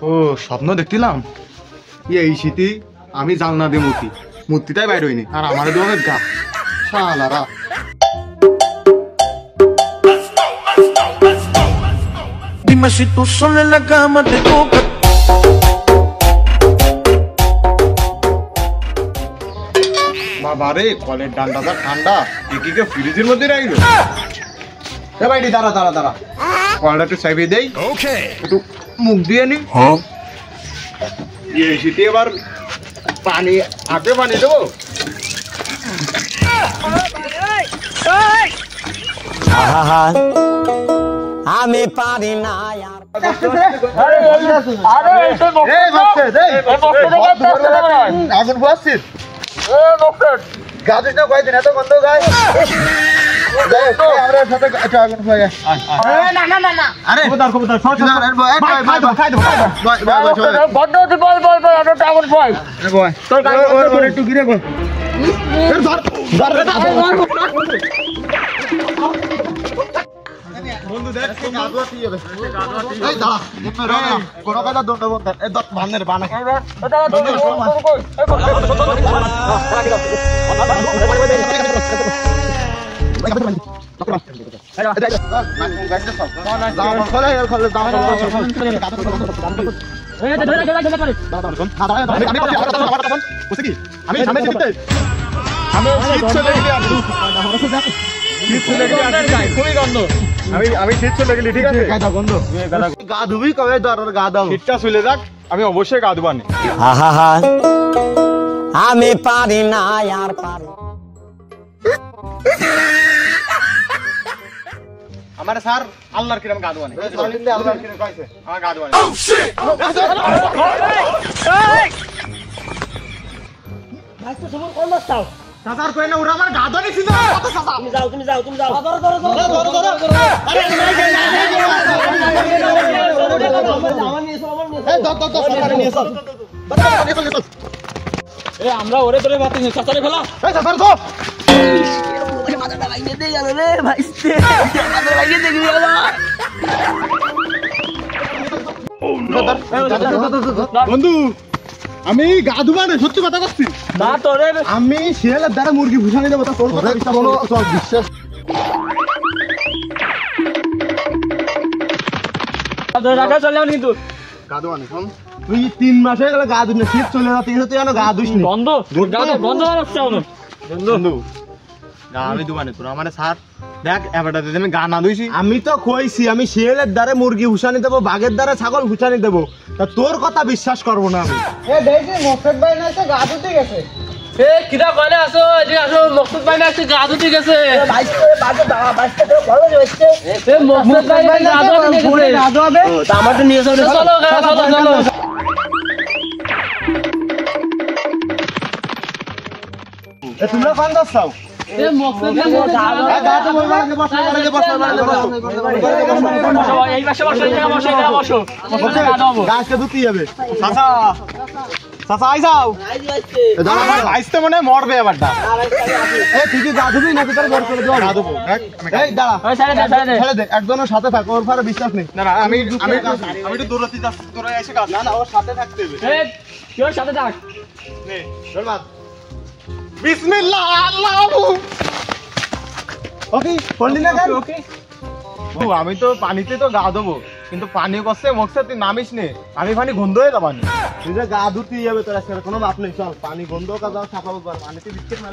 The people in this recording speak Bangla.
ও স্বপ্ন দেখছিলাম এই শীতে আমি জানলা দিয়ে মূর্তিটাই বাইর হইনি আর আমার দোকানের গা শালারা। Dime si tú sola en la cama te toca. বাবারে কলের ডান্ডাটা ঠান্ডা একিকে ফ্রিজের মধ্যে রাখলো। এ ভাইটি দাঁড়া দাঁড়া দাঁড়া কলটা একটু চাইবে দেই। ওকে একটু মুখ দিয়ে নি। হ্যাঁ এই শীতে এবার পানি আগে পানি দেবো। আমি পারি না আগুন ফুয়াচ্ছিস গাছ না কয়েকদিন এত গন্ধ গাছ আমরা সাথে আগুন ফুয়ে একটু গিরে বন্ধু দেখ কোনো কথা দন্ড বানের বানা আমি শীত চলে গেলি ঠিক আছে গা ধুবি কবে গা দাও শীতটা চলে যাক আমি অবশ্যই গা ধুবানি। আমি পারি না আর পারি আমার স্যার আল্লাহর কিরম গা ধুবানি আল্লাহর কিরম কইছে আমার গা ধুবানি। ভাই তো সবর কোন দাও সাসার কই না ওরা আমার গা ধুনি ছিল কত সাসা তুমি যাও ধরো আরে এ আমরা ওরে ধরে বাতিনি সাসারে ফেলা এই সাসার তো মাথাটা লাগিয়ে দে গেল রে ভাইস্তে মাথাটা লাগিয়ে দে গেল বন্ধু আমি গা ধুবা না সত্যি কথা কইছি না তোরে আমি শিয়ালের দ্বারা মুরগি ভুষানি দেব তোর কথা বিশ্বাস ধরে রাখা চলে যাও কিন্তু গা ধোয়া না শোন তুই 3 মাস হয়ে গেল গা ধুই না শীত চলে না তুই জানো গা ধুইস না বন্ধ বন্ধ রাখছ না বন্ধু গা আমি ধুবা না তোর আমারে স্যার দেখ এবারটা যদি আমি গা না ধুইছি আমি তো কইছি আমি শিয়ালের দ্বারা মুরগি ভুষানি দেব বাঘের দ্বারা ছাগল ভুষানি দেব তা তোর কথা বিশ্বাস করব না আমি এ দেখি মকসদ ভাই না এসে গা ধুতে গেছে। এ কিরা কইলে আসো এদিকে আসো মকসুদ ভাই না আছে গা ধুতে গেছে বাইশ করে বাজে বাইশটা তো ভালো হচ্ছে। এ মকসুদ ভাই গা ধুতে গেছে গা ধোয়াবে তা আমারটা নিয়ে চলো চলো এ তোমরা কোন দাও এ মকসুদ ভাই গা তো বলবা না বসো এই পাশে বসো এই জায়গা বসো গাছকে ধুতে যাবে চাচা চাচা আই যাও আইসতে মনে মরবে এবারটা এ ঠিকই গা ধুবি নাকি তোর ঘর করে দাও গা ধুবো এই দাঁড়া ওই সাইডে ছেড়ে দে একজনের সাথে থাক ওর পরে বিশ্বাস নেই না না আমি একটু দৌড়াতে যাচ্ছি তোরা এসে কাজ না না ওর সাথে থাকতে হবে এ তোর সাথে থাক নে চল বাদ বিসমিল্লাহ আল্লাহু ওকে পড়লি না গান ওকে আমি তো পানিতে তো গা দেবো কিন্তু পানি কষ্টে মকসে তুই নামিস নে আমি পানি গন্ধ হয়ে যাবানি তুই যে গা ধুতে যাবে তোর আজকে কোনো মাপ নেই চল পানি গন্ধ কাজ সাফা কর পানিতে বিস্কিট মার